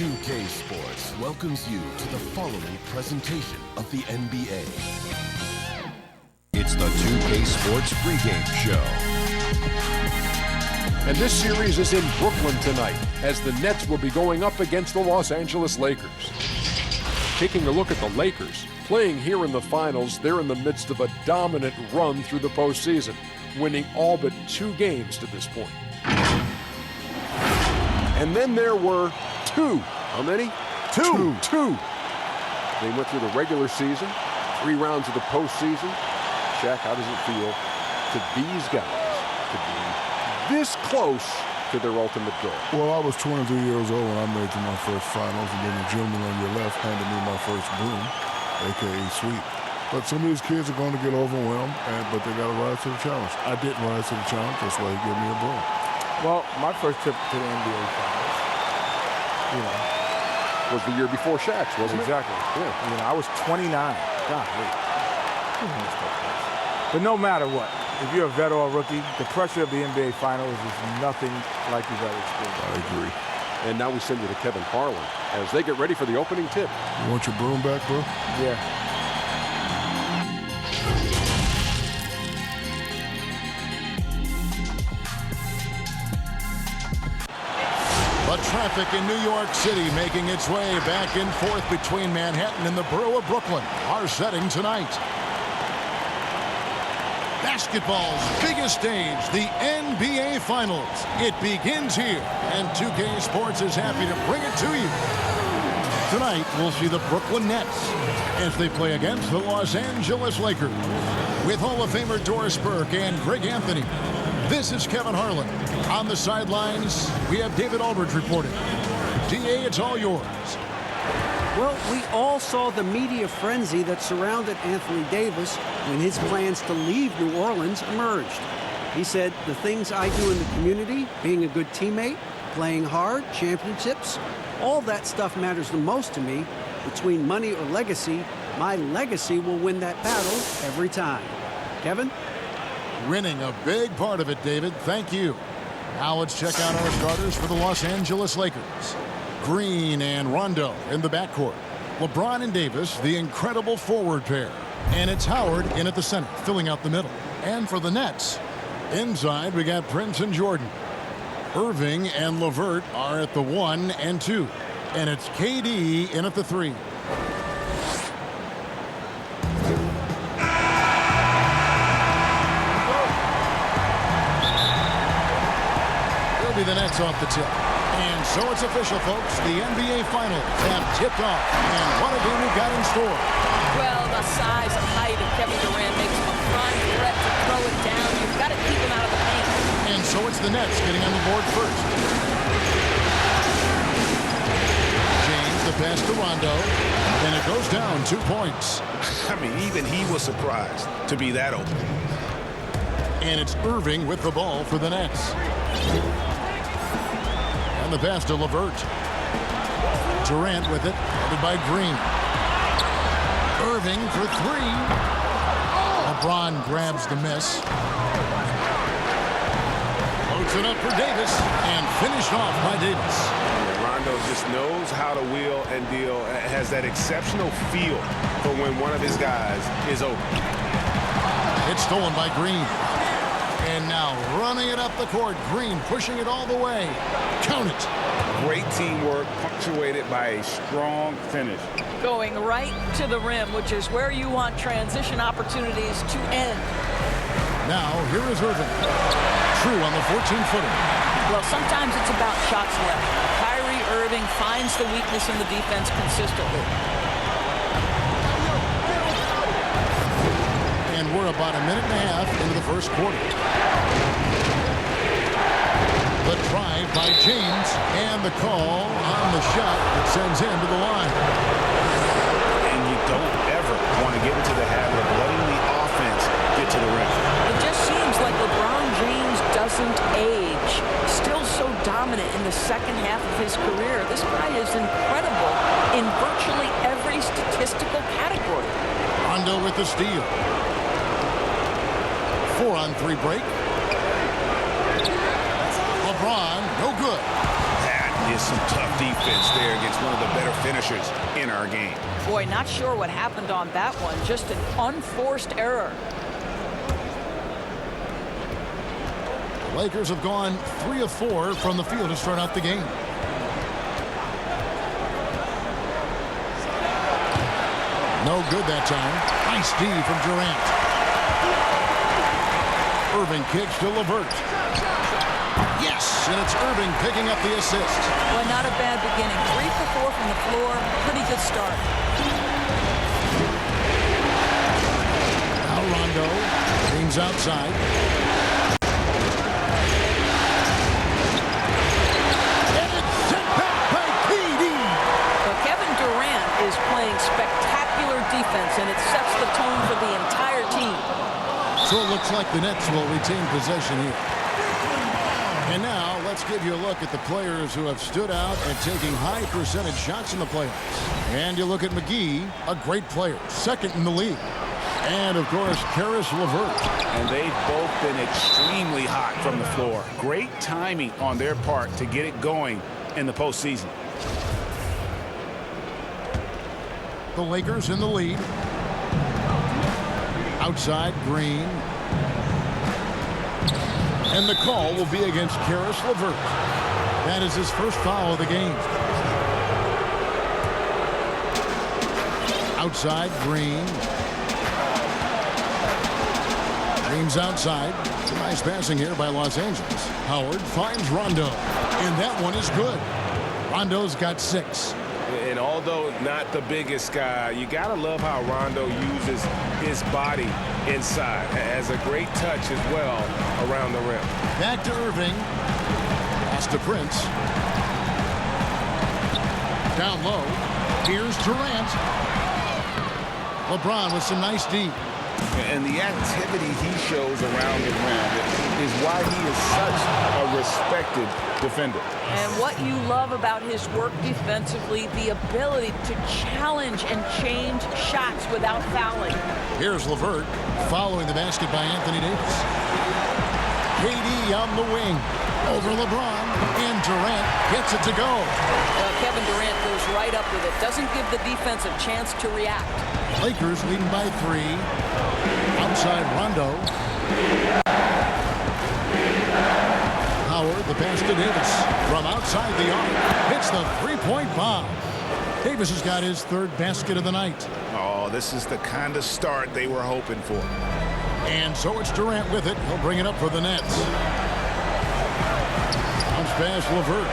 2K Sports welcomes you to the following presentation of the NBA. It's the 2K Sports pregame show. And this series is in Brooklyn tonight, as the Nets will be going up against the Los Angeles Lakers. Taking a look at the Lakers, playing here in the finals, they're in the midst of a dominant run through the postseason, winning all but 2 games to this point. And then there were 2. How many? Two. They went through the regular season, 3 rounds of the postseason. Shaq, how does it feel to these guys to be this close to their ultimate goal? Well, I was 23 years old when I made it to my first finals, and then the gentleman on your left handed me my first broom, a.k.a. sweep. But some of these kids are going to get overwhelmed, but they got to rise to the challenge. I didn't rise to the challenge. That's why he gave me a broom. Well, my first trip to the NBA finals, Was the year before Shaq's, wasn't it? exactly. Yeah. I was 29. God, but no matter what, if you're a vet or a rookie, the pressure of the NBA Finals is nothing like you've ever experienced. I agree. And now we send you to Kevin Harlan as they get ready for the opening tip. You want your broom back, bro? Yeah. The traffic in New York City making its way back and forth between Manhattan and the borough of Brooklyn. Our setting tonight. Basketball's biggest stage, the NBA Finals. It begins here, and 2K Sports is happy to bring it to you. Tonight, we'll see the Brooklyn Nets as they play against the Los Angeles Lakers. With Hall of Famer Doris Burke and Greg Anthony, this is Kevin Harlan. On the sidelines, we have David Aldridge reporting. DA, it's all yours. Well, we all saw the media frenzy that surrounded Anthony Davis when his plans to leave New Orleans emerged. He said, the things I do in the community, being a good teammate, playing hard, championships, all that stuff matters the most to me. Between money or legacy, my legacy will win that battle every time. Kevin? Winning a big part of it, David. Thank you. Now let's check out our starters for the Los Angeles Lakers. Green and Rondo in the backcourt. LeBron and Davis, the incredible forward pair. And it's Howard in at the center, filling out the middle. And for the Nets, inside we got Prince and Jordan. Irving and LeVert are at the 1 and 2. And it's KD in at the 3. It'll be the Nets off the tip. And so it's official, folks. The NBA Finals have tipped off. And what a game we've got in store. Well, the size and height of Kevin Durant makes him a prime threat to throw it down. You've got to keep him out of the paint. And so it's the Nets getting on the board first. James, the pass to Rondo. And it goes down 2 points. I mean, even he was surprised to be that open. And it's Irving with the ball for the Nets. And the pass to LeVert. Durant with it, headed by Green. Irving for 3. LeBron grabs the miss. Loads it up for Davis, and finished off by Davis. Rondo just knows how to wheel and deal, has that exceptional feel for when one of his guys is open. It's stolen by Green. And now running it up the court. Green pushing it all the way. Count it. Great teamwork punctuated by a strong finish. Going right to the rim, which is where you want transition opportunities to end. Now, here is Irving. True on the 14-footer. Well, sometimes it's about shots left. Kyrie Irving finds the weakness in the defense consistently. And we're about a minute and a half into the first quarter. The drive by James, and the call on the shot that sends him to the line. And you don't ever want to get into the habit of letting the offense get to the rim. It just seems like LeBron James doesn't age. Still so dominant in the second half of his career. This guy is incredible in virtually every statistical category. Rondo with the steal. 4-on-3 break. LeBron, no good. That is some tough defense. defense there against one of the better finishers in our game. Boy, not sure what happened on that one. Just an unforced error. The Lakers have gone 3 of 4 from the field to start out the game. No good that time. Nice D from Durant. Irving kicks to LeVert. Yes, and it's Irving picking up the assist. Well, not a bad beginning. 3 for 4 from the floor. Pretty good start. Now Rondo. Teams outside. And it's sent back by KD. Well, Kevin Durant is playing spectacular defense, and it sets the tone for the entire team. So it looks like the Nets will retain possession here. And now let's give you a look at the players who have stood out and taking high percentage shots in the playoffs. And you look at McGee, a great player, second in the league. And of course, Karis LeVert. And they've both been extremely hot from the floor. Great timing on their part to get it going in the postseason. The Lakers in the lead. Outside, Green. And the call will be against Karis LeVert. That is his first foul of the game. Outside, Green. Green's outside. Nice passing here by Los Angeles. Howard finds Rondo. And that one is good. Rondo's got 6. And although not the biggest guy, you got to love how Rondo uses his body inside. Has a great touch as well around the rim. Back to Irving. Pass to Prince. Down low. Here's Durant. LeBron with some nice D. And the activity he shows around the rim is why he is such a respected defender. And what you love about his work defensively, the ability to challenge and change shots without fouling. Here's LeVert following the basket by Anthony Davis. KD on the wing. Over LeBron. And Durant gets it to go. Well, Kevin Durant goes right up with it. Doesn't give the defense a chance to react. Lakers leading by 3. Outside Rondo. Howard, the pass to Davis. From outside the arc. Hits the three-point bomb. Davis has got his 3rd basket of the night. Oh, this is the kind of start they were hoping for. And so it's Durant with it. He'll bring it up for the Nets. Bounce pass LeVert.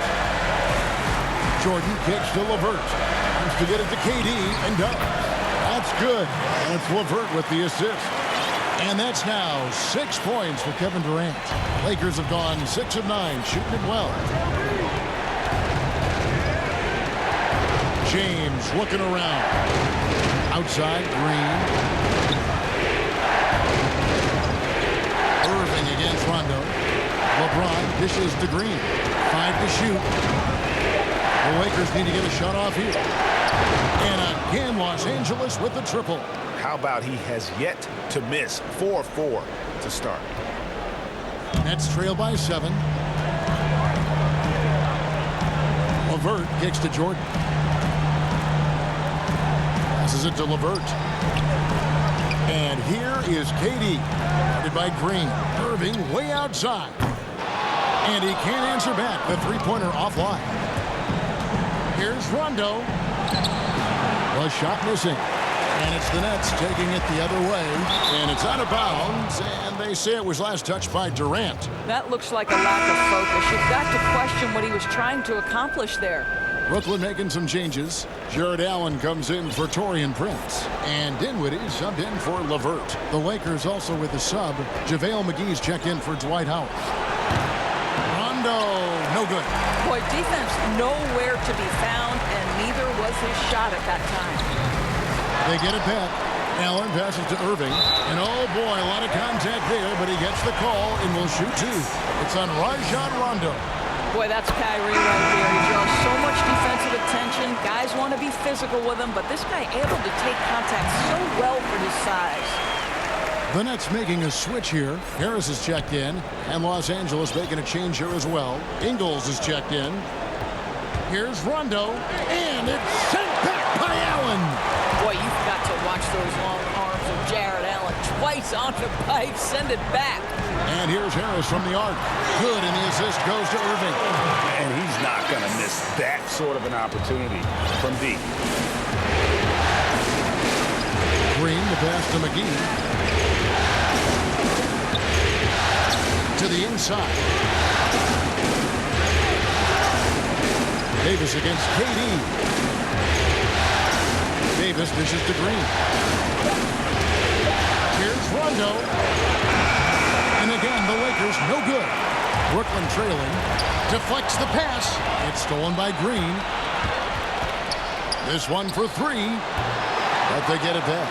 Jordan kicks to LeVert. Wants to get it to KD and does. That's good. And it's LeVert with the assist. And that's now 6 points for Kevin Durant. Lakers have gone 6 of 9, shooting it well. James looking around. Outside, Green. Irving against Rondo. LeBron dishes to Green. 5 to shoot. The Lakers need to get a shot off here. And again, Los Angeles with the triple. How about he has yet to miss 4-4 to start. Nets trail by 7. LeVert kicks to Jordan. Passes it to LeVert. And here is KD. Guarded by Green. Irving way outside. And he can't answer back. The three-pointer offline. Here's Rondo. The shot missing. And it's the Nets taking it the other way. And it's out of bounds. And they say it was last touched by Durant. That looks like a lack of focus. You've got to question what he was trying to accomplish there. Brooklyn making some changes. Jared Allen comes in for Taurean Prince. And Dinwiddie subbed in for LeVert. The Lakers also with a sub. JaVale McGee's check in for Dwight Howard. Rondo, no good. Boy, defense nowhere to be found, and neither was his shot at that time. They get it back. Allen passes to Irving. And oh boy, a lot of contact there, but he gets the call and will shoot 2. It's on Rajon Rondo. Boy, that's Kyrie right there. He draws so much defensive attention. Guys want to be physical with him, but this guy able to take contact so well for his size. The Nets making a switch here. Harris is checked in, and Los Angeles making a change here as well. Ingles is checked in. Here's Rondo, and it's sent back by Allen. Boy, you've got to watch those long arms of Jared Allen. Twice on the pipe, send it back. And here's Harris from the arc. Good, and the assist goes to Irving. And he's not going to miss that sort of an opportunity from deep. Green, the pass to McGee. To the inside. Davis against KD. Davis dishes to Green. Here's Rondo. And again, the Lakers no good. Brooklyn trailing. Deflects the pass. It's stolen by Green. This one for three. But they get it back.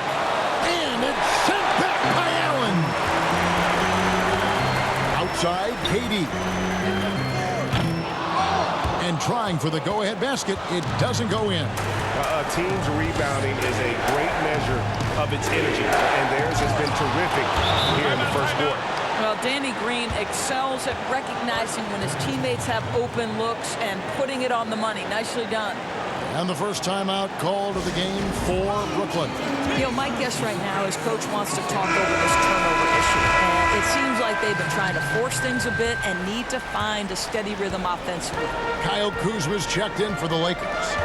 And it's sent back by Allen. Outside, KD. And trying for the go-ahead basket. It doesn't go in. A team's rebounding is a great measure of its energy, and theirs has been terrific here in the first quarter. Well, Danny Green excels at recognizing when his teammates have open looks and putting it on the money. Nicely done. And the first timeout called of the game for Brooklyn. You know, my guess right now is Coach wants to talk over this turnover issue. And it seems like they've been trying to force things a bit and need to find a steady rhythm offensively. Kyle Kuzma's checked in for the Lakers.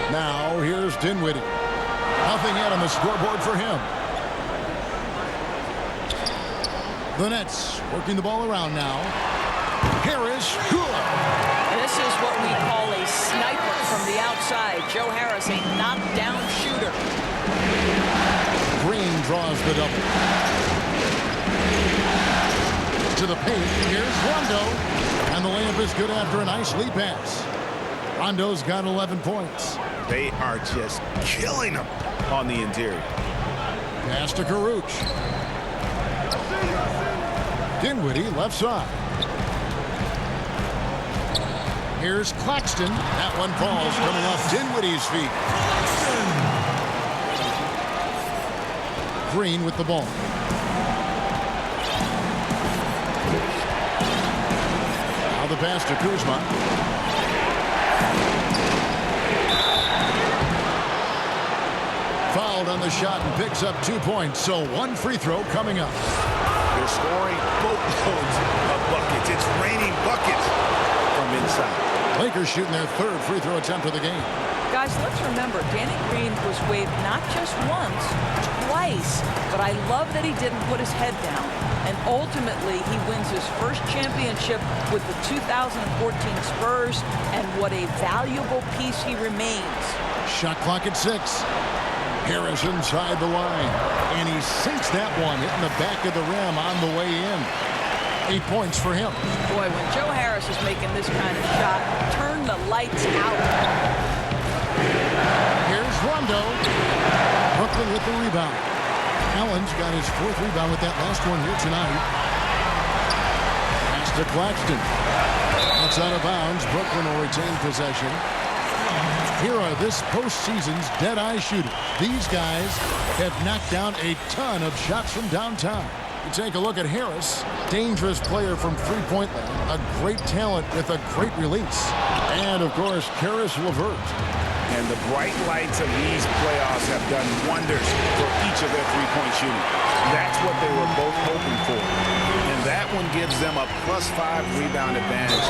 Now, here's Dinwiddie. Nothing yet on the scoreboard for him. The Nets working the ball around now. Harris, good. This is what we call a sniper from the outside. Joe Harris, a knockdown shooter. Green draws the double. To the paint, here's Rondo. And the layup is good after a nice lead pass. Rondo's got 11 points. They are just killing them on the interior. Pass to Karuch. Dinwiddie left side. Here's Claxton. That one falls coming off Dinwiddie's feet. Green with the ball. Now the pass to Kuzma. Fouled on the shot and picks up 2 points. So one free throw coming up. They're scoring boatloads of buckets. It's raining buckets from inside. Lakers shooting their third free throw attempt of the game. Guys, let's remember, Danny Green was waived not just once, twice. But I love that he didn't put his head down. And ultimately, he wins his first championship with the 2014 Spurs. And what a valuable piece he remains. Shot clock at 6. Harris inside the line. And he sinks that one, hitting the back of the rim on the way in. 8 points for him. Boy, when Joe Harris is making this kind of shot, turn the lights out. Here's Rondo. Brooklyn with the rebound. Allen's got his 4th rebound with that last one here tonight. Pass to Claxton. That's out of bounds. Brooklyn will retain possession. Here are this postseason's dead-eye shooters. These guys have knocked down a ton of shots from downtown. You take a look at Harris, dangerous player from three-point land, a great talent with a great release. And, of course, Caris LeVert. And the bright lights of these playoffs have done wonders for each of their three-point shooting. That's what they were both hoping for. And that one gives them a +5 rebound advantage.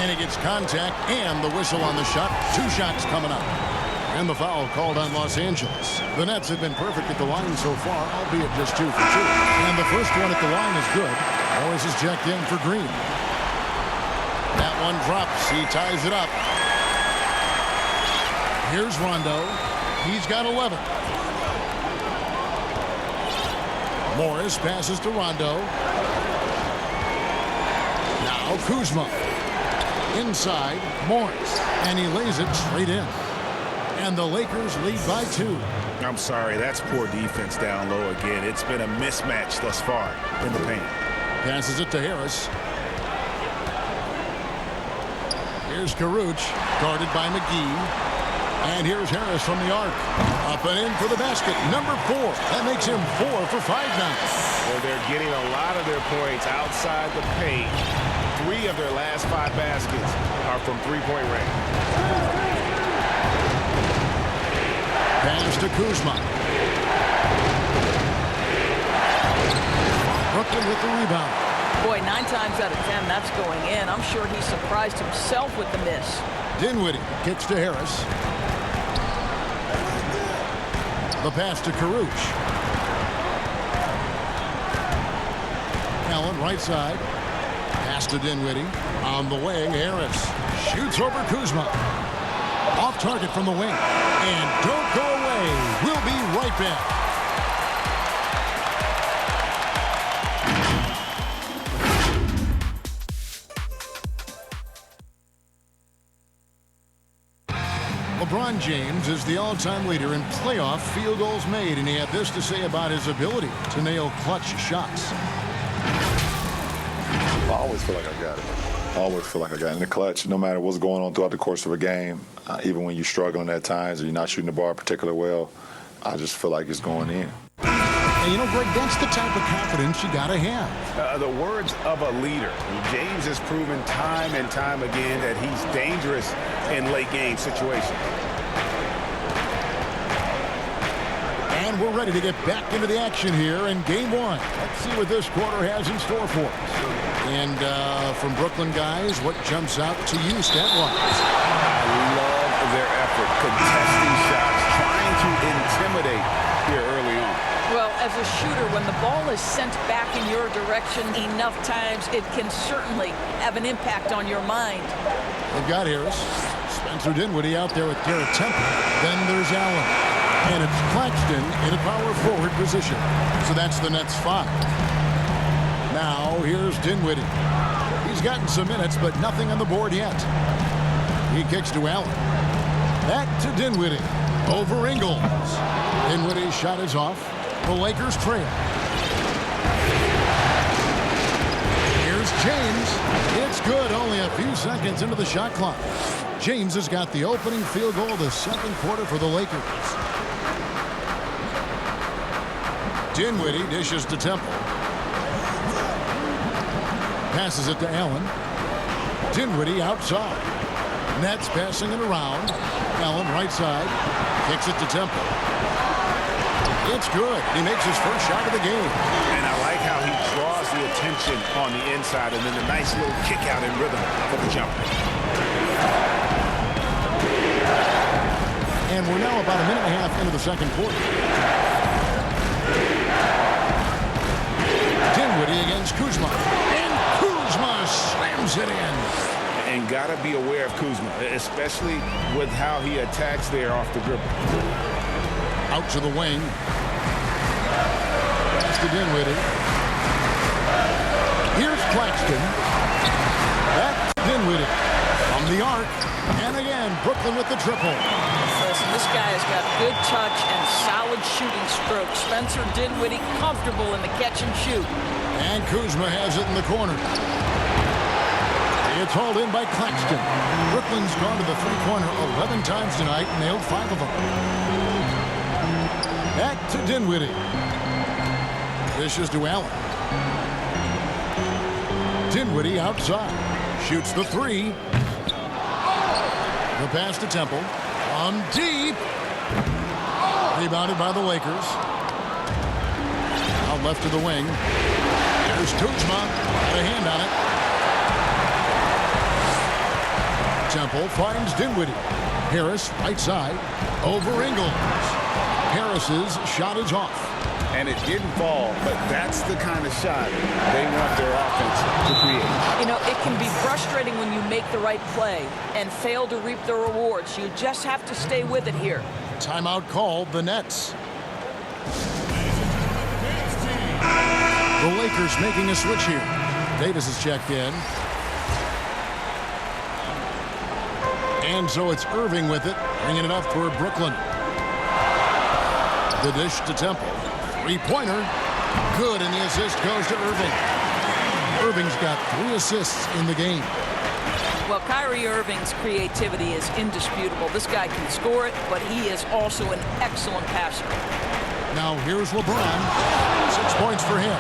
And he gets contact and the whistle on the shot. 2 shots coming up. And the foul called on Los Angeles. The Nets have been perfect at the line so far, albeit just 2 for 2. And the first one at the line is good. Morris is checked in for Green. That one drops. He ties it up. Here's Rondo. He's got 11. Morris passes to Rondo. Now Kuzma. Inside, Morris. And he lays it straight in. And the Lakers lead by 2. I'm sorry, that's poor defense down low again. It's been a mismatch thus far in the paint. Passes it to Harris. Here's Karuch, guarded by McGee. And here's Harris from the arc. Up and in for the basket. Number 4. That makes him 4 for 5 now. Well, they're getting a lot of their points outside the paint. 3 of their last 5 baskets are from three-point range. Pass to Kuzma. Brooklyn with the rebound. Boy, 9 times out of 10, that's going in. I'm sure he surprised himself with the miss. Dinwiddie kicks to Harris. The pass to Caruth. Allen right side. Pass to Dinwiddie. On the wing, Harris shoots over Kuzma. Off target from the wing. And don't go away. We'll be right back. LeBron James is the all-time leader in playoff field goals made, and he had this to say about his ability to nail clutch shots. I always feel like I got it. I always feel like I got it in the clutch, no matter what's going on throughout the course of a game. Even when you're struggling at times or you're not shooting the ball particularly well, I just feel like it's going in. And you know, Greg, that's the type of confidence you got to have. The words of a leader. James has proven time and time again that he's dangerous in late game situations. And we're ready to get back into the action here in game one. Let's see what this quarter has in store for us. And from Brooklyn, guys, what jumps out to you stat-wise? I love their effort, contesting shots, trying to intimidate here early on. Well, as a shooter, when the ball is sent back in your direction enough times, it can certainly have an impact on your mind. They've got Harris. Spencer Dinwiddie out there with Garrett Temple. Then there's Allen. And it's Claxton in a power forward position. So that's the Nets 5. Now here's Dinwiddie. He's gotten some minutes, but nothing on the board yet. He kicks to Allen. Back to Dinwiddie. Over Ingles. Dinwiddie's shot is off. The Lakers trail. Here's James. It's good. Only a few seconds into the shot clock. James has got the opening field goal of the second quarter for the Lakers. Dinwiddie dishes to Temple. Passes it to Allen. Dinwiddie outside. Nets passing it around. Allen right side. Kicks it to Temple. It's good. He makes his first shot of the game. And I like how he draws the attention on the inside and then a nice little kick out in rhythm for the jumper. And we're now about a minute and a half into the second quarter. Dinwiddie against Kuzma. And Kuzma slams it in. And got to be aware of Kuzma, especially with how he attacks there off the dribble. Out to the wing. Pass to Dinwiddie. Here's Claxton. Back to Dinwiddie. From the arc. And again, Brooklyn with the triple. Listen, this guy has got good touch and solid shooting stroke. Spencer Dinwiddie comfortable in the catch and shoot. And Kuzma has it in the corner. It's hauled in by Claxton. Brooklyn's gone to the three-pointer 11 times tonight, nailed 5 of them. Back to Dinwiddie. Dishes to Allen. Dinwiddie outside. Shoots the three. The pass to Temple. On deep. Rebounded by the Lakers. Out left to the wing. There's Kuzma. Got a hand on it. Temple finds Dinwiddie. Harris, right side, over Ingles. Harris's shot is off. And it didn't fall, but that's the kind of shot they want their offense to create. You know, it can be frustrating when you make the right play and fail to reap the rewards. You just have to stay with it here. Timeout called, the Nets. The Lakers making a switch here. Davis is checked in. And so it's Irving with it, bringing it up for Brooklyn. The dish to Temple. Three-pointer. Good, and the assist goes to Irving. Irving's got 3 assists in the game. Well, Kyrie Irving's creativity is indisputable. This guy can score it, but he is also an excellent passer. Now here's LeBron. 6 points for him.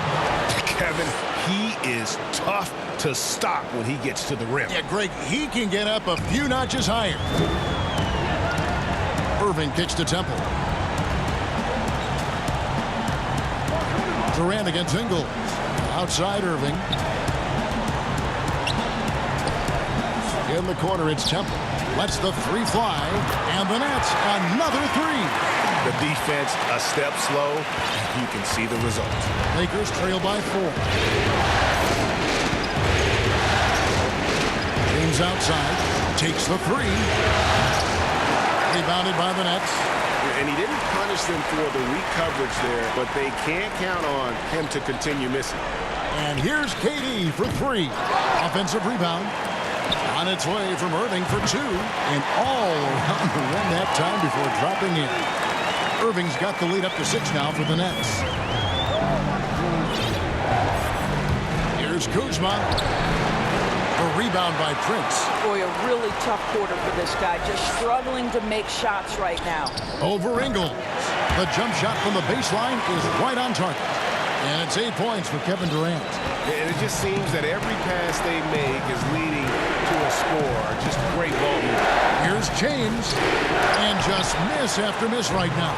Kevin, he is tough to stop when he gets to the rim. Yeah, Greg, he can get up a few notches higher. Irving kicks to Temple. Durant against Ingles. Outside Irving. In the corner, it's Temple. Lets the three fly. And the Nets, another three. The defense a step slow. You can see the result. Lakers trail by 4. James outside. Takes the three. Rebounded by the Nets. And he didn't punish them for the weak coverage there, but they can't count on him to continue missing. And here's KD for 3. Offensive rebound. On its way from Irving for 2. And all around the rim that time before dropping in. Irving's got the lead up to 6 now for the Nets. Here's Kuzma. A rebound by Prince. Boy, a really tough quarter for this guy. Just struggling to make shots right now. Over Ingles. The jump shot from the baseline is right on target. And it's 8 points for Kevin Durant. And it just seems that every pass they make is leading to a score. Just great ball movement. Here's James. And just miss after miss right now.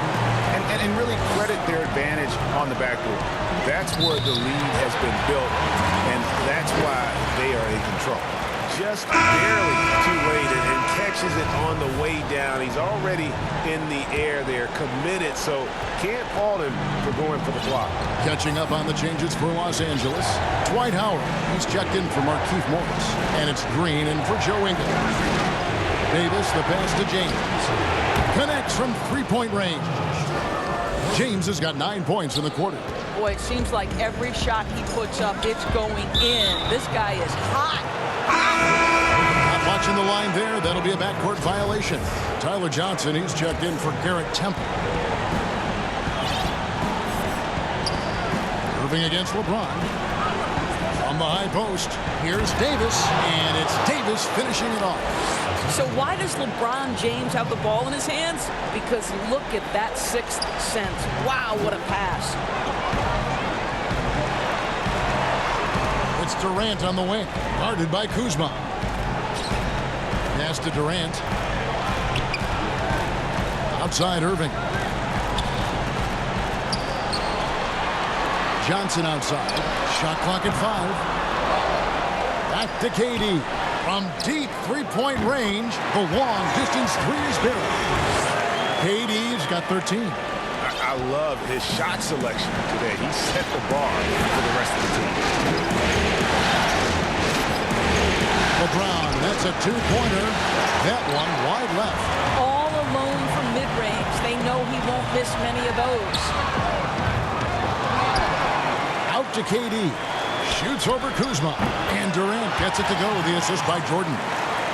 And really credit their advantage on the backboard. That's where the lead has been built. And that's why they are in control. Just barely too late and catches it on the way down. He's already in the air there, committed, so can't fault him for going for the block. Catching up on the changes for Los Angeles. Dwight Howard. He's checked in for Markieff Morris. And it's Green in for Joe Ingles. Davis, the pass to James. Connects from three-point range. James has got 9 points in the quarter. Boy, it seems like every shot he puts up, it's going in. This guy is hot. Not watching the line there. That'll be a backcourt violation. Tyler Johnson, he's checked in for Garrett Temple. Irving against LeBron. On the high post, here's Davis, and it's Davis finishing it off. So why does LeBron James have the ball in his hands? Because look at that sixth sense. Wow, what a pass. It's Durant on the wing, guarded by Kuzma. Pass to Durant. Outside Irving. Johnson outside. Shot clock at 5. Back to KD. From deep three-point range, the long distance three is good. KD's got 13. I love his shot selection today. He set the bar for the rest of the team. LeBron, that's a two-pointer. That one wide left. All alone from mid-range. They know he won't miss many of those. Out to KD. Shoots over Kuzma. And Durant gets it to go. The assist by Jordan.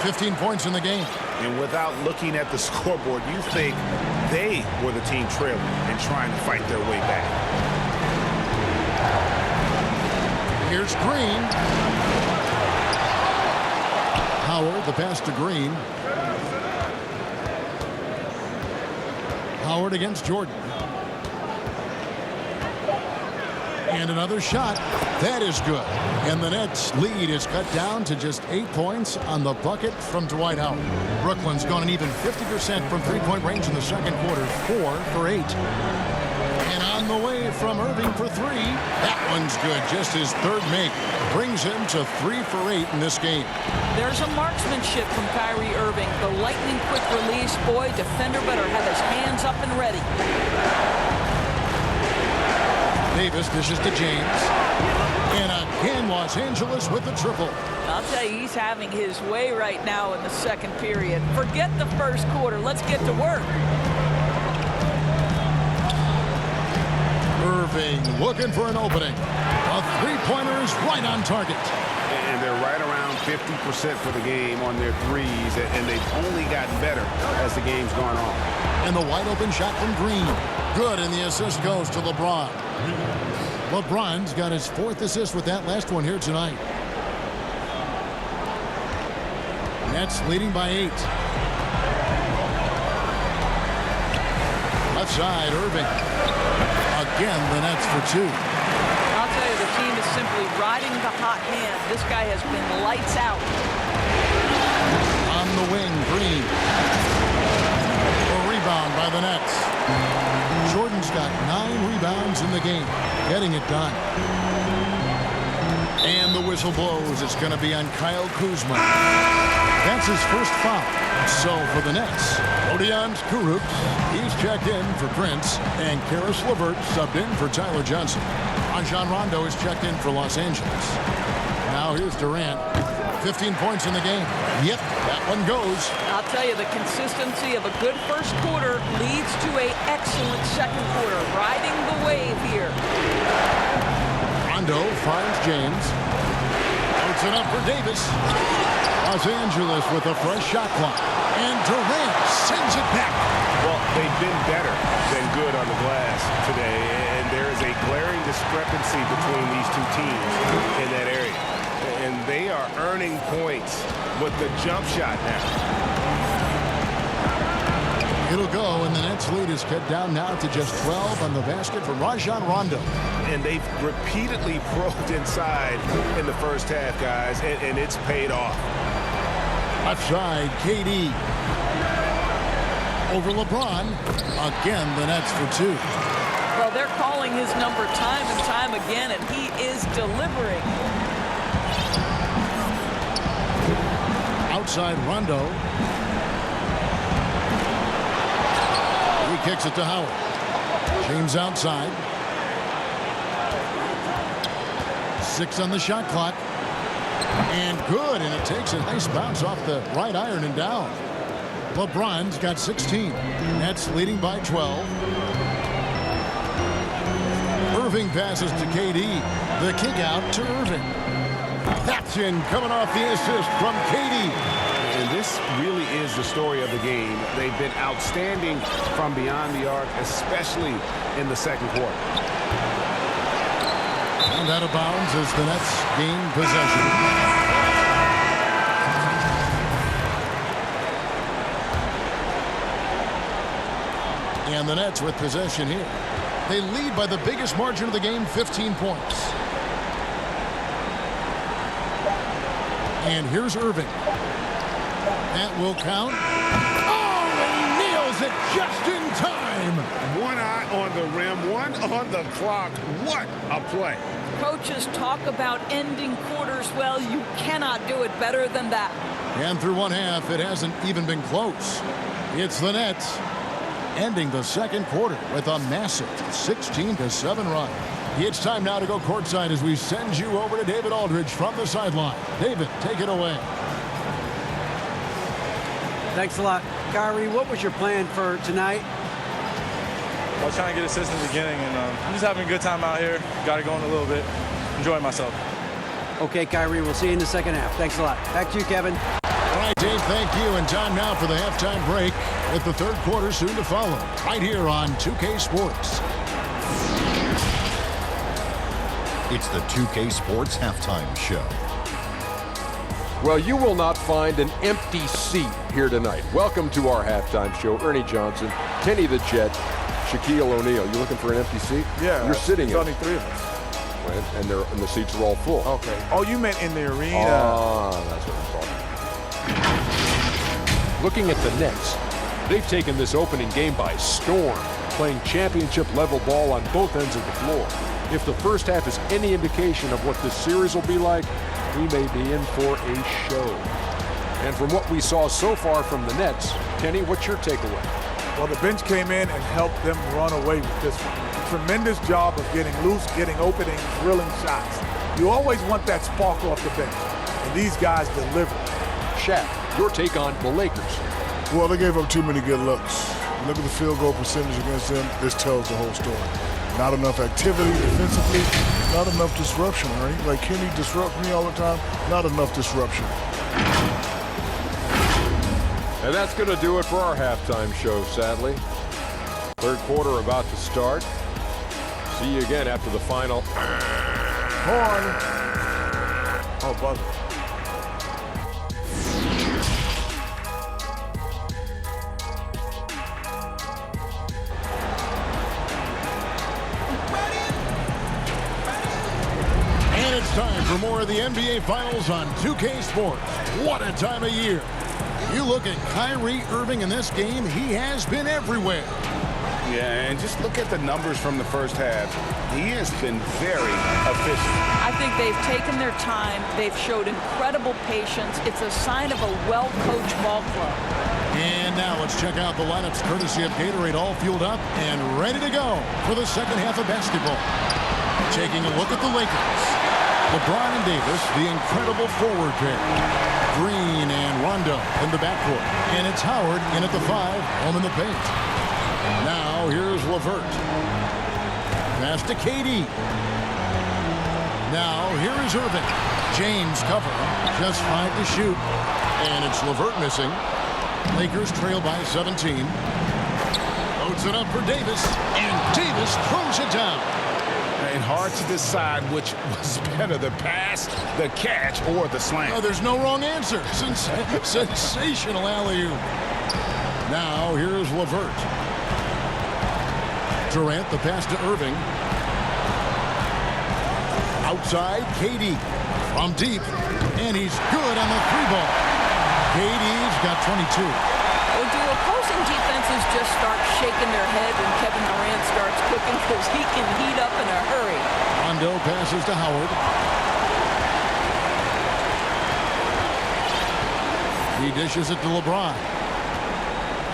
15 points in the game. And without looking at the scoreboard, you think they were the team trailing and trying to fight their way back. Here's Green. Howard, the pass to Green. Howard against Jordan. And another shot. That is good. And the Nets' lead is cut down to just 8 points on the bucket from Dwight Howard. Brooklyn's gone an even 50% from three-point range in the second quarter. 4 for 8. And on the way from Irving for 3. That one's good. Just his third make. Brings him to 3 for 8 in this game. There's a marksmanship from Kyrie Irving. The lightning quick release. Boy, defender better have his hands up and ready. Davis dishes to James. And again, Los Angeles with the triple. I'll tell you, he's having his way right now in the second period. Forget the first quarter. Let's get to work. Irving looking for an opening. A three-pointer is right on target. And they're right around 50% for the game on their threes, and they've only gotten better as the game's gone on. And the wide open shot from Green. Good, and the assist goes to LeBron. LeBron's got his 4th assist with that last one here tonight. Nets leading by 8. Left side, Irving. Again, the Nets for 2. I'll tell you, the team is simply riding the hot hand. This guy has been lights out. On the wing, Green. A rebound by the Nets. Jordan's got 9 rebounds in the game, getting it done. And the whistle blows. It's going to be on Kyle Kuzma. That's his first foul. So for the Nets, Odion Kurucs, he's checked in for Prince, and Karis LeVert subbed in for Tyler Johnson. Rajon Rondo is checked in for Los Angeles. Now here's Durant. 15 points in the game. Yep, that one goes. I'll tell you, the consistency of a good first quarter leads to an excellent second quarter. Riding the wave here. Rondo finds James. Puts it up for Davis. Los Angeles with a fresh shot clock. And Durant sends it back. Well, they've been better than good on the glass today, and there is a glaring discrepancy between these two teams in that area. And they are earning points with the jump shot now. It'll go, and the Nets lead is cut down now to just 12 on the basket for Rajon Rondo. And they've repeatedly probed inside in the first half, guys, and it's paid off. Left side, KD. Over LeBron. Again, the Nets for 2. Well, they're calling his number time and time again, and he is delivering. Outside Rondo. He kicks it to Howard. James outside. 6 on the shot clock. And good, and it takes a nice bounce off the right iron and down. LeBron's got 16. Nets leading by 12. Irving passes to KD. The kick out to Irving. That's in, coming off the assist from KD. And this really is the story of the game. They've been outstanding from beyond the arc, especially in the second quarter. And out of bounds as the Nets gain possession. And the Nets with possession here. They lead by the biggest margin of the game, 15 points. And here's Irving. That will count. Oh, he nails it just in time. One eye on the rim, one on the clock. What a play. Coaches talk about ending quarters. Well, you cannot do it better than that. And through one half, it hasn't even been close. It's the Nets ending the second quarter with a massive 16-7 run. It's time now to go courtside as we send you over to David Aldridge from the sideline. David, take it away. Thanks a lot. Kyrie, what was your plan for tonight? I was trying to get assists in the beginning, and I'm just having a good time out here. Got it going a little bit. Enjoying myself. Okay, Kyrie, we'll see you in the second half. Thanks a lot. Back to you, Kevin. All right, Dave, thank you. And time now for the halftime break with the third quarter soon to follow right here on 2K Sports. It's the 2K Sports Halftime Show. Well, you will not find an empty seat here tonight. Welcome to our halftime show. Ernie Johnson, Kenny the Jet, Shaquille O'Neal. You looking for an empty seat? Yeah. You're sitting in There's it. only 3 of us. And the seats are all full. Okay. Oh, you meant in the arena. That's what I'm talking about. Looking at the Nets, they've taken this opening game by storm, playing championship-level ball on both ends of the floor. If the first half is any indication of what this series will be like, we may be in for a show. And from what we saw so far from the Nets, Kenny, what's your takeaway? Well, the bench came in and helped them run away with this one. Tremendous job of getting loose, getting openings, drilling shots. You always want that spark off the bench, and these guys deliver. Shaq, your take on the Lakers. Well, they gave up too many good looks. Look at the field goal percentage against them. This tells the whole story. Not enough activity defensively, not enough disruption, right? Like Kenny disrupts me all the time, not enough disruption. And that's going to do it for our halftime show, sadly. Third quarter about to start. See you again after the final. Horn. Oh, buzzer. And it's time for more of the NBA Finals on 2K Sports. What a time of year. You look at Kyrie Irving in this game, he has been everywhere. Yeah, and just look at the numbers from the first half. He has been very efficient. I think they've taken their time. They've showed incredible patience. It's a sign of a well-coached ball club. And now let's check out the lineups courtesy of Gatorade, all fueled up and ready to go for the second half of basketball. Taking a look at the Lakers. LeBron and Davis, the incredible forward pair. Green and Rondo in the backcourt. And it's Howard in at the 5, home in the paint. Now here's LeVert. Pass to KD. Now here is Irving. James cover. Just 5 to shoot. And it's LeVert missing. Lakers trail by 17. Loads it up for Davis. And Davis throws it down. And hard to decide which was better, the pass, the catch, or the slam. Oh, there's no wrong answer. Sensational alley-oop. Now here's LeVert. Durant, the pass to Irving. Outside, KD from deep. And he's good on the 3-ball. KD's got 22. Or do opposing defenses just start shaking their head when Kevin Durant starts cooking because he can heat up in a hurry? Rondo passes to Howard. He dishes it to LeBron.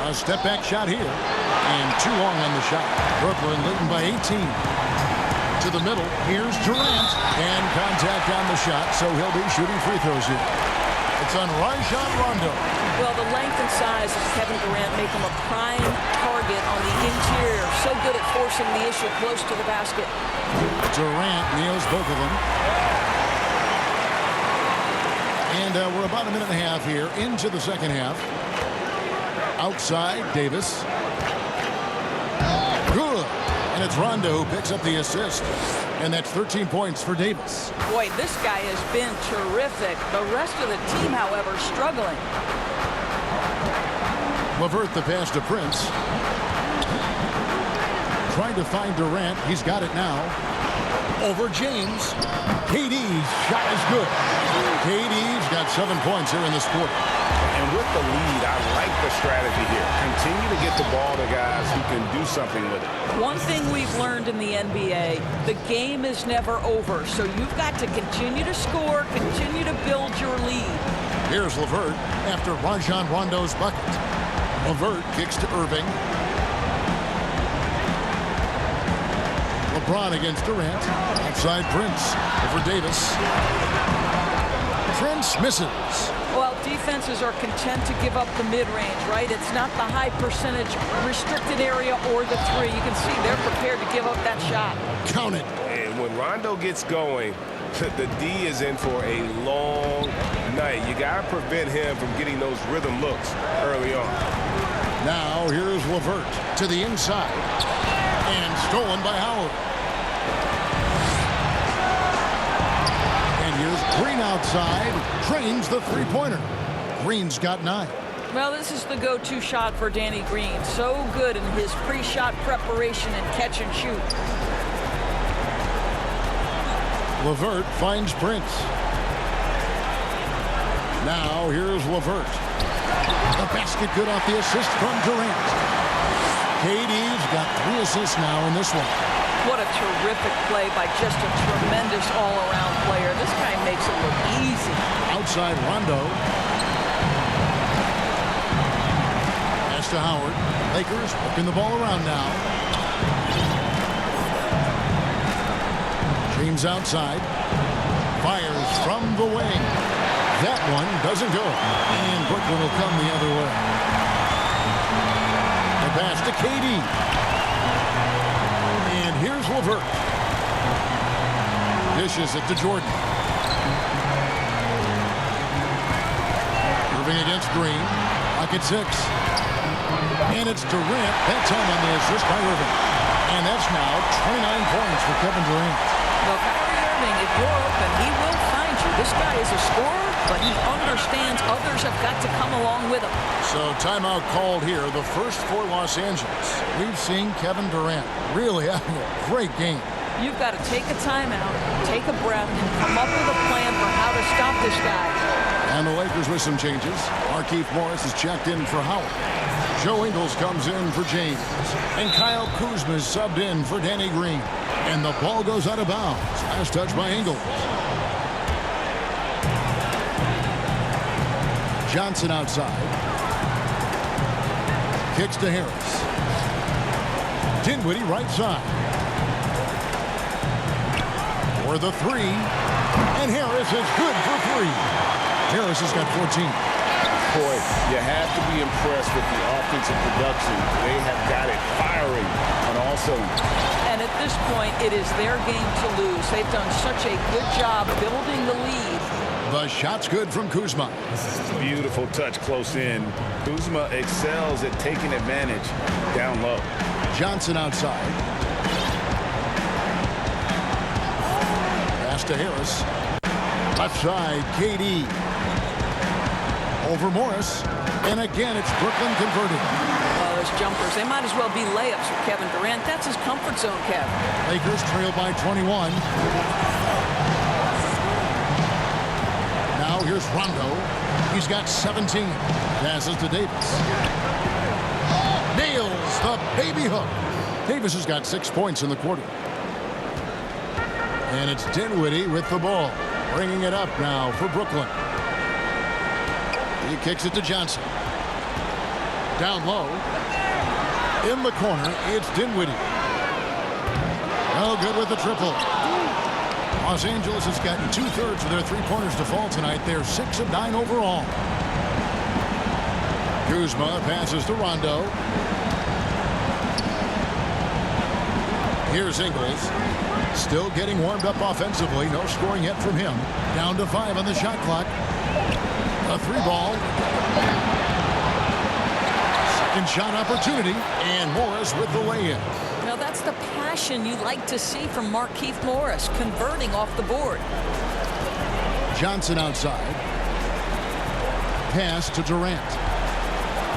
A step-back shot here. And too long on the shot. Brooklyn leading by 18. To the middle. Here's Durant. And contact on the shot, so he'll be shooting free throws here. It's on Rajon Rondo. Well, the length and size of Kevin Durant make him a prime target on the interior. So good at forcing the issue close to the basket. Durant nails both of them. And we're about a minute and a half here into the second half. Outside, Davis. Good. And it's Rondo who picks up the assist. And that's 13 points for Davis. Boy, this guy has been terrific. The rest of the team, however, struggling. LeVert the pass to Prince. Trying to find Durant. He's got it now. Over James. KD's shot is good. KD's got 7 points here in this quarter. And with the lead, I like the strategy here. Continue to get the ball to guys who can do something with it. One thing we've learned in the NBA, the game is never over. So you've got to continue to score, continue to build your lead. Here's LeVert after Rajon Rondo's bucket. LeVert kicks to Irving. LeBron against Durant. Outside Prince. Over Davis. Prince misses. Well, defenses are content to give up the mid-range, right? It's not the high percentage restricted area or the 3. You can see they're prepared to give up that shot. Count it. And when Rondo gets going, the D is in for a long night. You got to prevent him from getting those rhythm looks early on. Now here's LeVert to the inside. And stolen by Howard. Here's Green outside, trains the three-pointer. Green's got 9. Well, this is the go-to shot for Danny Green. So good in his pre-shot preparation and catch and shoot. LeVert finds Prince. Now here's LeVert. The basket good off the assist from Durant. KD's got 3 assists now in this one. What a terrific play by just a tremendous all-around player. This guy makes it look easy. Outside Rondo. Pass to Howard. Lakers working the ball around now. James outside. Fires from the wing. That one doesn't go. And Brooklyn will come the other way. The pass to KD. Here's LeVert. Dishes it to Jordan. Irving against Green. Pocket 6. And it's Durant. That time on the assist by Irving. And that's now 29 points for Kevin Durant. Well, Kyrie Irving, if you're open, he will find you. This guy is a scorer, but he understands others have got to come along with him. So timeout called here. The first for Los Angeles. We've seen Kevin Durant really having a great game. You've got to take a timeout, take a breath, and come up with a plan for how to stop this guy. And the Lakers with some changes. Markieff Morris is checked in for Howard. Joe Ingles comes in for James. And Kyle Kuzma is subbed in for Danny Green. And the ball goes out of bounds. Last touch by Ingles. Johnson outside. Kicks to Harris. Dinwiddie right side. For the three. And Harris is good for three. Harris has got 14. Boy, you have to be impressed with the offensive production. They have got it firing on all cylinders. And at this point, it is their game to lose. They've done such a good job building the lead. The shot's good from Kuzma. Beautiful touch close in. Kuzma excels at taking advantage down low. Johnson outside. Pass to Harris. Left side, KD. Over Morris. And again, it's Brooklyn converted. Oh, those jumpers, they might as well be layups for Kevin Durant. That's his comfort zone, Kev. Lakers trail by 21. Now here's Rondo. He's got 17. Passes to Davis. Nails the baby hook. Davis has got 6 points in the quarter. And it's Dinwiddie with the ball. Bringing it up now for Brooklyn. He kicks it to Johnson. Down low. In the corner, it's Dinwiddie. No good with the triple. Los Angeles has gotten 2/3 of their three-pointers to fall tonight. They're 6 of 9 overall. Kuzma passes to Rondo. Here's Ingles. Still getting warmed up offensively. No scoring yet from him. Down to 5 on the shot clock. A 3-ball. Second shot opportunity. And Morris with the lay-in. Now that's the passion you like to see from Markieff Morris, converting off the board. Johnson outside. Pass to Durant.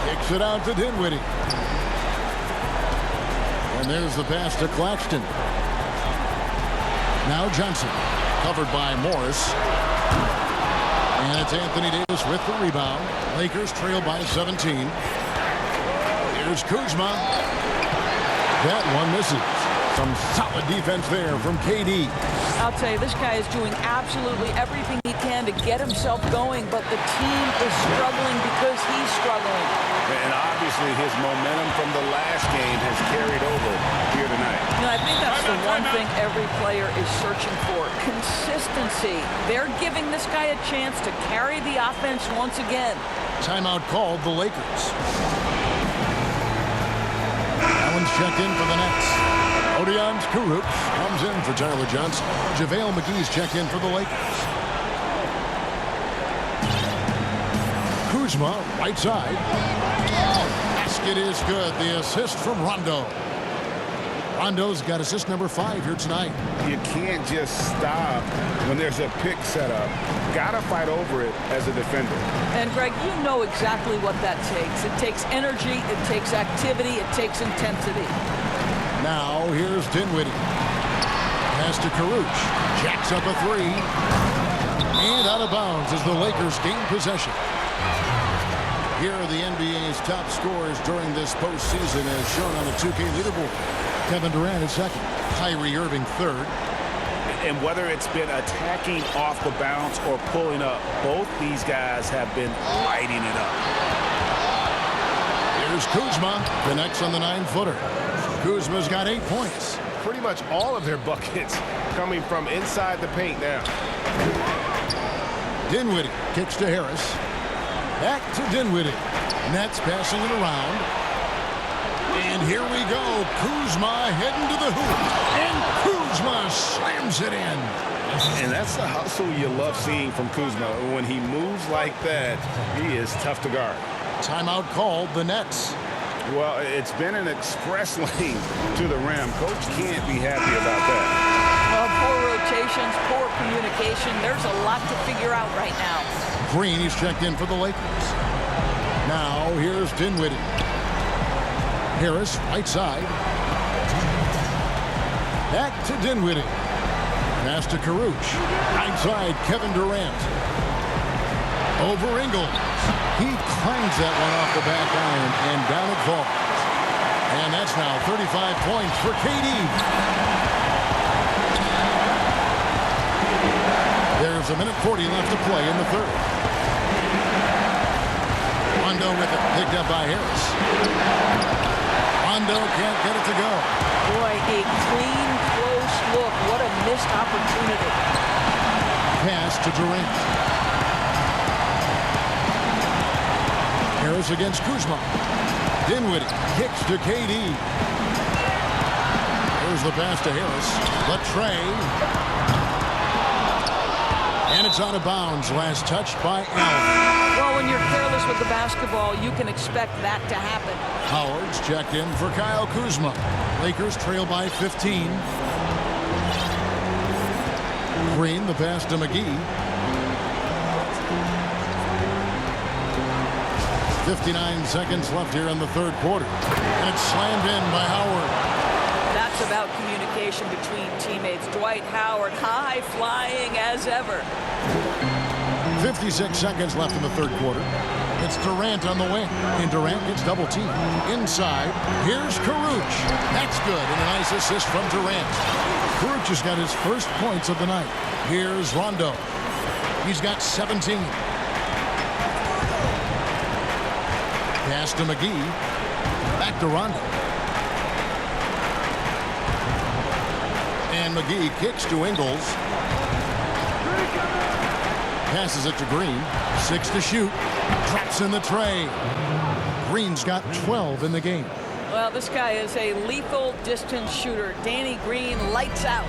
Kicks it out to Dinwiddie. And there's the pass to Claxton. Now Johnson. Covered by Morris. And it's Anthony Davis with the rebound. Lakers trail by 17. Here's Kuzma. That one misses. Some solid defense there from KD. I'll tell you, this guy is doing absolutely everything he can to get himself going, but the team is struggling because he's struggling. And obviously his momentum from the last game has carried over here tonight. You know, I think that's the one thing every player is searching for. Consistency. They're giving this guy a chance to carry the offense once again. Timeout called the Lakers. Allen's checked in for the Nets. Odion Kurucs comes in for Tyler Johnson. JaVale McGee's checked in for the Lakers. Kuzma, right side. Basket is good. The assist from Rondo. Rondo's got assist number 5 here tonight. You can't just stop when there's a pick set up. Gotta fight over it as a defender. And Greg, you know exactly what that takes. It takes energy, it takes activity, it takes intensity. Now here's Dinwiddie. Pass to Kurucs. Jacks up a 3. And out of bounds as the Lakers gain possession. Here are the NBA's top scorers during this postseason as shown on the 2K leaderboard. Kevin Durant is second. Kyrie Irving third. And whether it's been attacking off the bounce or pulling up, both these guys have been lighting it up. Here's Kuzma, connects on the 9-footer. Kuzma's got 8 points. Pretty much all of their buckets coming from inside the paint now. Dinwiddie kicks to Harris. Back to Dinwiddie. Nets passing it around. And here we go. Kuzma heading to the hoop. And Kuzma slams it in. And that's the hustle you love seeing from Kuzma. When he moves like that, he is tough to guard. Timeout called the Nets. Well, it's been an express lane to the rim. Coach can't be happy about that. Well, poor rotations, poor communication. There's a lot to figure out right now. Green is checked in for the Lakers. Now here's Dinwiddie. Harris, right side. Back to Dinwiddie. Pass to Caruch. Right side, Kevin Durant. Over Ingles. He clangs that one off the back iron, and down it falls. And that's now 35 points for KD. There's a minute 40 left to play in the third. Rondo with it, picked up by Harris. Rondo can't get it to go. Boy, a clean, close look. What a missed opportunity. Pass to Durant. Harris against Kuzma. Dinwiddie kicks to KD. There's the pass to Harris. Latrey. And it's out of bounds. Last touched by Allen. Well, when you're careless with the basketball, you can expect that to happen. Howard's checked in for Kyle Kuzma. Lakers trail by 15. Green, the pass to McGee. 59 seconds left here in the third quarter. And it's slammed in by Howard. That's about communication between teammates. Dwight Howard, high flying as ever. 56 seconds left in the third quarter. It's Durant on the wing. And Durant gets double teamed. Inside, here's Caruch. That's good. And a nice assist from Durant. Caruch has got his first points of the night. Here's Rondo. He's got 17. Pass to McGee. Back to Rondo. And McGee kicks to Ingles. Passes it to Green. 6 to shoot. Drops in the tray. Green's got 12 in the game. Well, this guy is a lethal distance shooter. Danny Green lights out.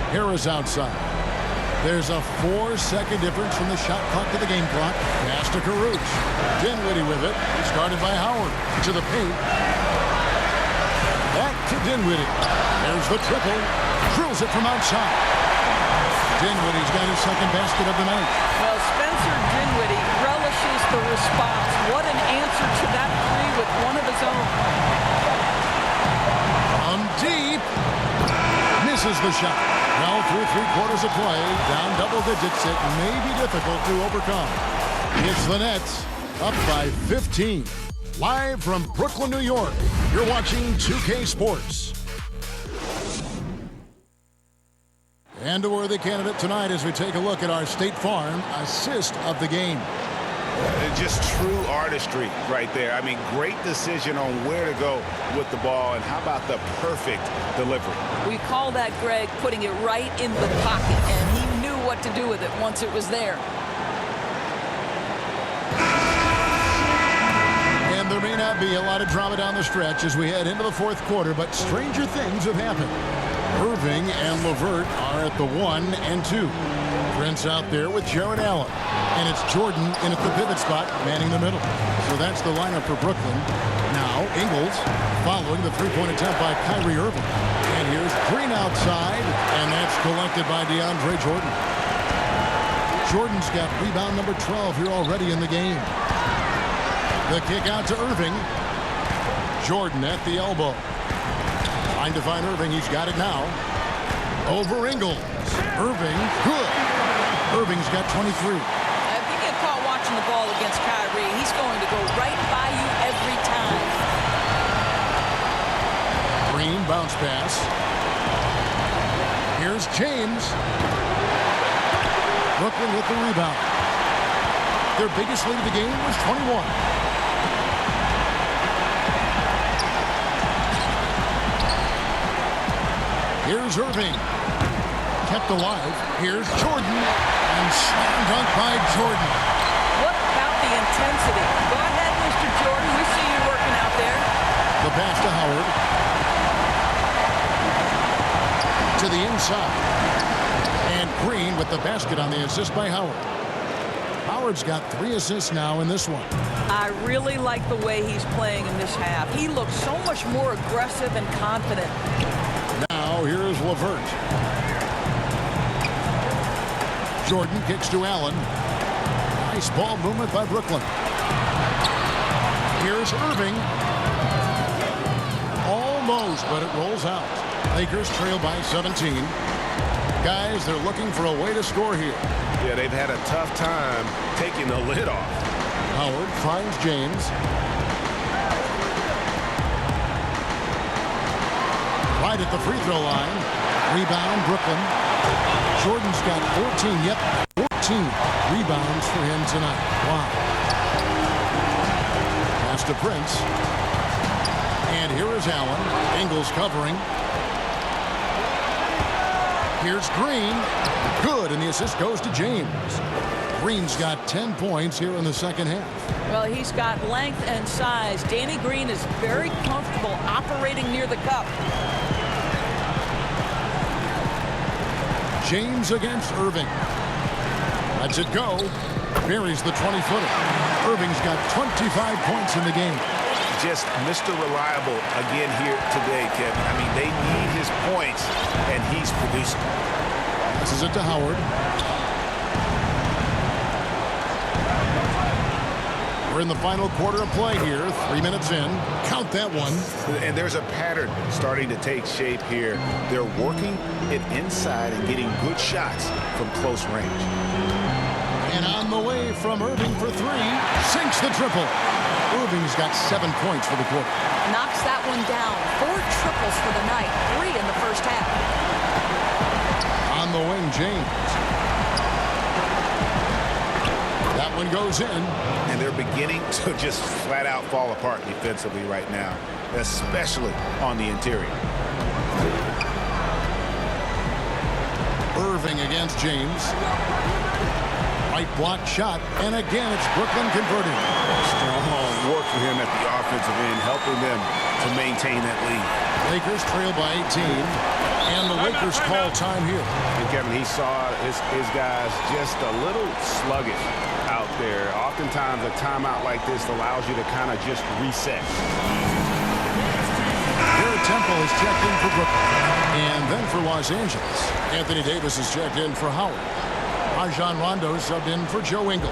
Harris outside. There's a 4-second difference from the shot clock to the game clock. Pass to Caruch. Dinwiddie with it. Started by Howard. To the paint. Back to Dinwiddie. There's the triple. Drills it from outside. Dinwiddie's got his second basket of the night. Well, Spencer Dinwiddie relishes the response. What an answer to that three with one of his own. Deep. Misses the shot. Well, through 3 quarters of play, down double digits, it may be difficult to overcome. It's the Nets, up by 15. Live from Brooklyn, New York, you're watching 2K Sports. And a worthy candidate tonight as we take a look at our State Farm assist of the game. Just true artistry right there. I mean, great decision on where to go with the ball, and how about the perfect delivery? We call that, Greg, putting it right in the pocket, and he knew what to do with it once it was there. And there may not be a lot of drama down the stretch as we head into the fourth quarter, but stranger things have happened. Irving and LeVert are at the 1 and 2. Prince out there with Jared Allen. And it's Jordan in at the pivot spot, manning the middle. So that's the lineup for Brooklyn. Now, Ingles following the three-point attempt by Kyrie Irving. And here's Green outside, and that's collected by DeAndre Jordan. Jordan's got rebound number 12 here already in the game. The kick out to Irving. Jordan at the elbow. Trying to find Irving. He's got it now. Over Ingles. Irving, good. Irving's got 23. If you get caught watching the ball against Kyrie, he's going to go right by you every time. Green, bounce pass. Here's James. Brooklyn with the rebound. Their biggest lead of the game was 21. Here's Irving. Kept alive. Here's Jordan. And slam dunk by Jordan. What about the intensity? Go ahead, Mr. Jordan. We see you working out there. The pass to Howard. To the inside. And Green with the basket on the assist by Howard. Howard's got 3 assists now in this one. I really like the way he's playing in this half. He looks so much more aggressive and confident. Now here's LeVert. Jordan kicks to Allen. Nice ball movement by Brooklyn. Here's Irving. Almost, but it rolls out. Lakers trail by 17. Guys, they're looking for a way to score here. Yeah, they've had a tough time taking the lid off. Howard finds James. Right at the free throw line. Rebound, Brooklyn. Jordan's got 14. Yep, 14 rebounds for him tonight. Wow. Pass to Prince. And here is Allen. Ingles covering. Here's Green. Good, and the assist goes to James. Green's got 10 points here in the second half. Well, he's got length and size. Danny Green is very comfortable operating near the cup. James against Irving. Lets it go. Buries the 20-footer. Irving's got 25 points in the game. Just Mr. Reliable again here today, Kevin. I mean, they need his points, and he's producing. This is it to Howard. We're in the final quarter of play here. 3 minutes in. Count that one. And there's a pattern starting to take shape here. They're working it inside and getting good shots from close range. And on the way from Irving for three. Sinks the triple. Irving's got 7 points for the quarter. Knocks that one down. 4 triples for the night. 3 in the first half. On the wing, James. That one goes in. And they're beginning to just flat out fall apart defensively right now, especially on the interior. Irving against James. Right block shot. And again, it's Brooklyn converting. Strong work for him at the offensive end, helping them to maintain that lead. Lakers trail by 18. And the Lakers call time here. And Kevin, he saw his guys just a little sluggish out there. Oftentimes a timeout like this allows you to kind of just reset. Garrett Temple is checked in for Brooklyn. And then for Los Angeles, Anthony Davis is checked in for Howard. Rajon Rondo subbed in for Joe Ingles.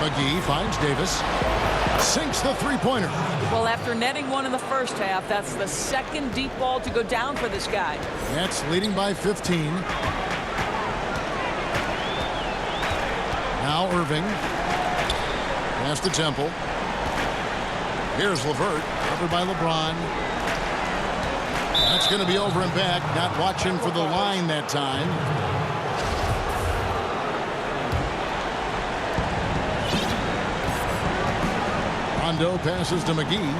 McGee finds Davis. Sinks the three-pointer. Well, after netting one in the first half, that's the second deep ball to go down for this guy. Nets leading by 15. Now Irving. Pass to Temple. Here's LeVert. Covered by LeBron. That's going to be over and back. Not watching for the line that time. Rondo passes to McGee.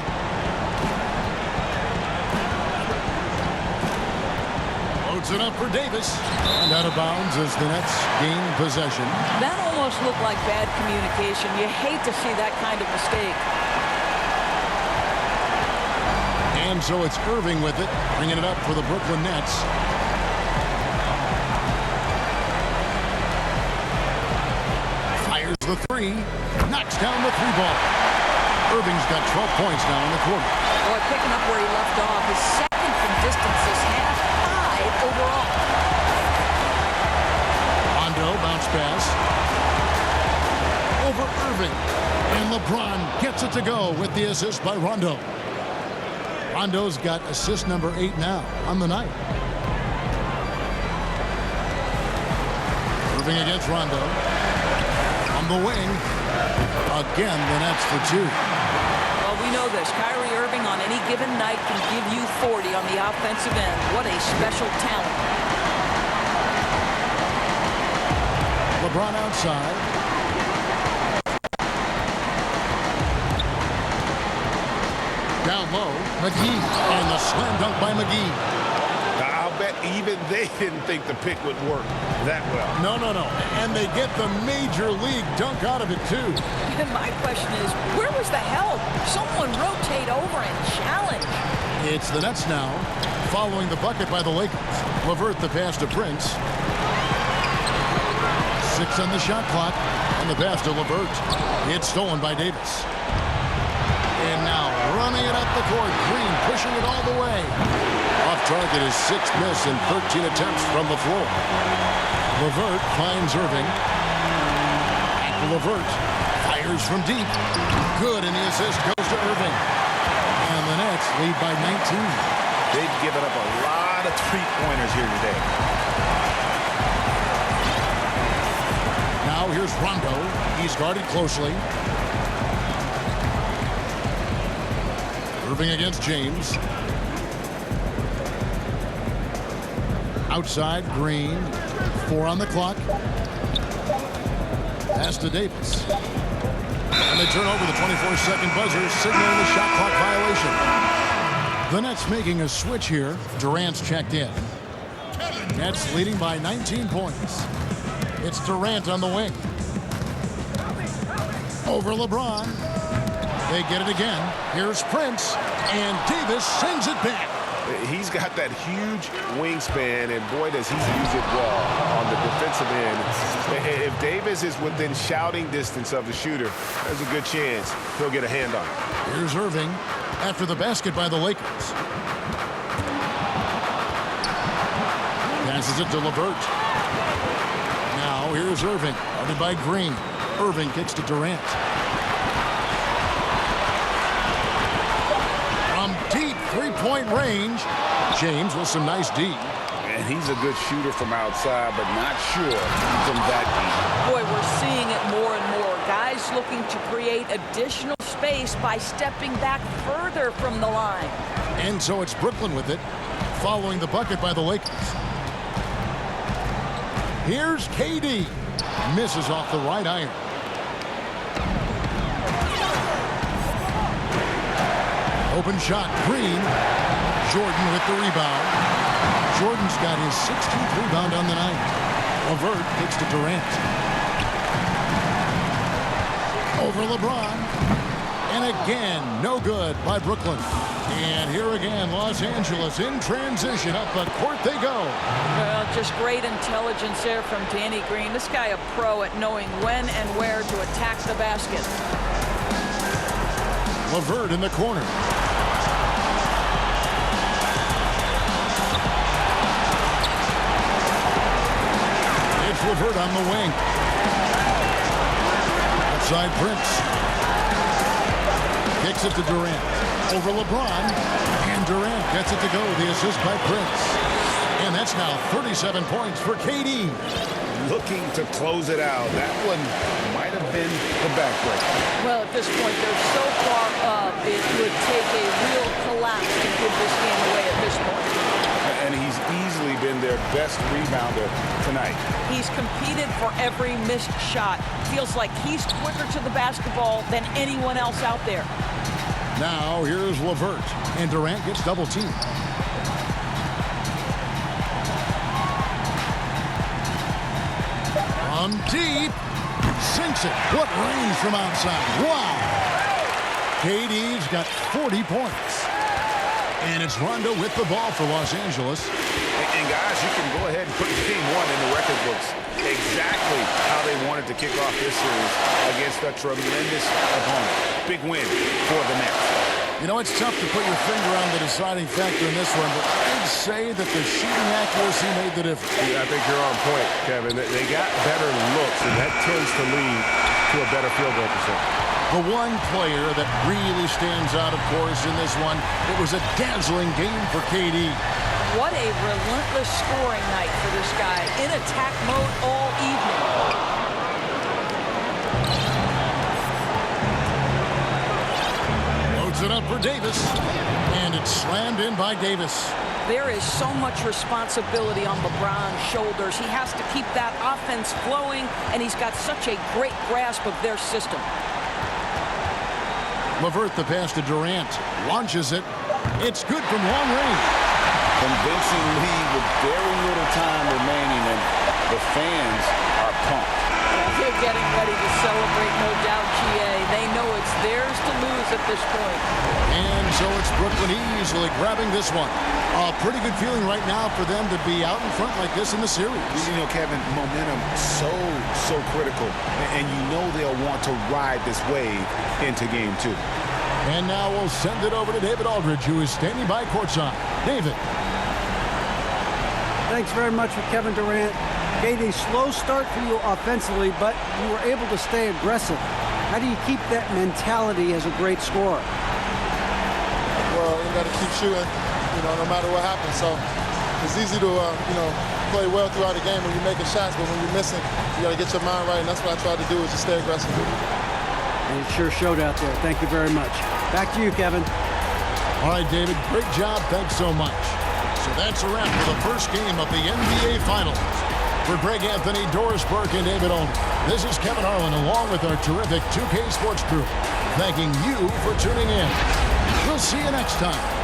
Loads it up for Davis. And out of bounds as the Nets gain possession. That almost looked like bad communication. You hate to see that kind of mistake. And so it's Irving with it, bringing it up for the Brooklyn Nets. Fires the three. Knocks down the three ball. Irving's got 12 points now in the quarter. Boy, picking up where he left off. His second from distance this half, 5 overall. Rondo bounce pass. Over Irving. And LeBron gets it to go with the assist by Rondo. Rondo's got assist number 8 now on the night. Irving against Rondo. On the wing. Again, the Nets for 2. Well, we know this. Kyrie Irving on any given night can give you 40 on the offensive end. What a special talent. LeBron outside. Down low, McGee, and the slam dunk by McGee. I'll bet even they didn't think the pick would work that well. No. And they get the major league dunk out of it, too. And my question is, where was the help? Someone rotate over and challenge. It's the Nets now, following the bucket by the Lakers. LeVert the pass to Prince. 6 on the shot clock, and the pass to LeVert. It's stolen by Davis. And now running it up the court. Green pushing it all the way. Off target is 6th miss in 13 attempts from the floor. LeVert finds Irving. LeVert fires from deep. Good, and the assist goes to Irving. And the Nets lead by 19. They've given up a lot of three-pointers here today. Now here's Rondo. He's guarded closely. Irving against James. Outside, Green. 4 on the clock. Pass to Davis. And they turn over the 24-second buzzer, signaling the shot clock violation. The Nets making a switch here. Durant's checked in. Nets leading by 19 points. It's Durant on the wing. Over LeBron. They get it again. Here's Prince. And Davis sends it back. He's got that huge wingspan, and boy, does he use it well on the defensive end. If Davis is within shouting distance of the shooter, there's a good chance he'll get a hand on it. Here's Irving after the basket by the Lakers. Passes it to LeVert. Now here's Irving, guarded by Green. Irving kicks to Durant. From deep three-point range, James with some nice D. And he's a good shooter from outside, but not sure from that deep. Boy, we're seeing it more and more. Guys looking to create additional space by stepping back further from the line. And so it's Brooklyn with it, following the bucket by the Lakers. Here's KD. Misses off the right iron. Open shot, Green. Jordan with the rebound. Jordan's got his 16th rebound on the night. LeVert kicks to Durant. Over LeBron. And again, no good by Brooklyn. And here again, Los Angeles in transition. Up the court they go. Well, just great intelligence there from Danny Green. This guy a pro at knowing when and where to attack the basket. LeVert in the corner. It's LeVert on the wing. Outside Prince. Kicks it to Durant. Over LeBron. And Durant gets it to go. The assist by Prince. And that's now 37 points for KD. Looking to close it out. That one might have been the backbreaker. Well, at this point, they're so far up, it would take a real collapse to give this game away at this point. And he's easily been their best rebounder tonight. He's competed for every missed shot. Feels like he's quicker to the basketball than anyone else out there. Now here's LeVert. And Durant gets double teamed. From deep. Sinks it. What range from outside. Wow. KD's got 40 points. And it's Rondo with the ball for Los Angeles. And guys, you can go ahead and put game one in the record books. Exactly how they wanted to kick off this series against a tremendous opponent. Big win for the Nets. You know, it's tough to put your finger on the deciding factor in this one, but I'd say that the shooting accuracy made the difference. Yeah, I think you're on point, Kevin. They got better looks, and that tends to lead to a better field goal percentage. The one player that really stands out, of course, in this one, it was a dazzling game for KD. What a relentless scoring night for this guy. In attack mode all evening. Loads it up for Davis. And it's slammed in by Davis. There is so much responsibility on LeBron's shoulders. He has to keep that offense flowing, and he's got such a great grasp of their system. LeVert the pass to Durant. Launches it. It's good from long range. Convincing lead with very little time remaining, and the fans are pumped. They're getting ready to celebrate, no doubt, GA. They know it's theirs to lose at this point. And so it's Brooklyn easily grabbing this one. A pretty good feeling right now for them to be out in front like this in the series. You know, Kevin, momentum so critical. And you know they'll want to ride this wave into game two. And now we'll send it over to David Aldridge, who is standing by courtside. David. Thanks very much for Kevin Durant. KD, slow start for you offensively, but you were able to stay aggressive. How do you keep that mentality as a great scorer? Well, you got to keep shooting. no matter what happens. So it's easy to, play well throughout the game when you're making shots, but when you're missing, you got to get your mind right, and that's what I try to do is just stay aggressive. And it sure showed out there. Thank you very much. Back to you, Kevin. All right, David, great job. Thanks so much. So that's a wrap for the first game of the NBA Finals. For Greg Anthony, Doris Burke, and David Olney, this is Kevin Harlan along with our terrific 2K Sports crew, thanking you for tuning in. We'll see you next time.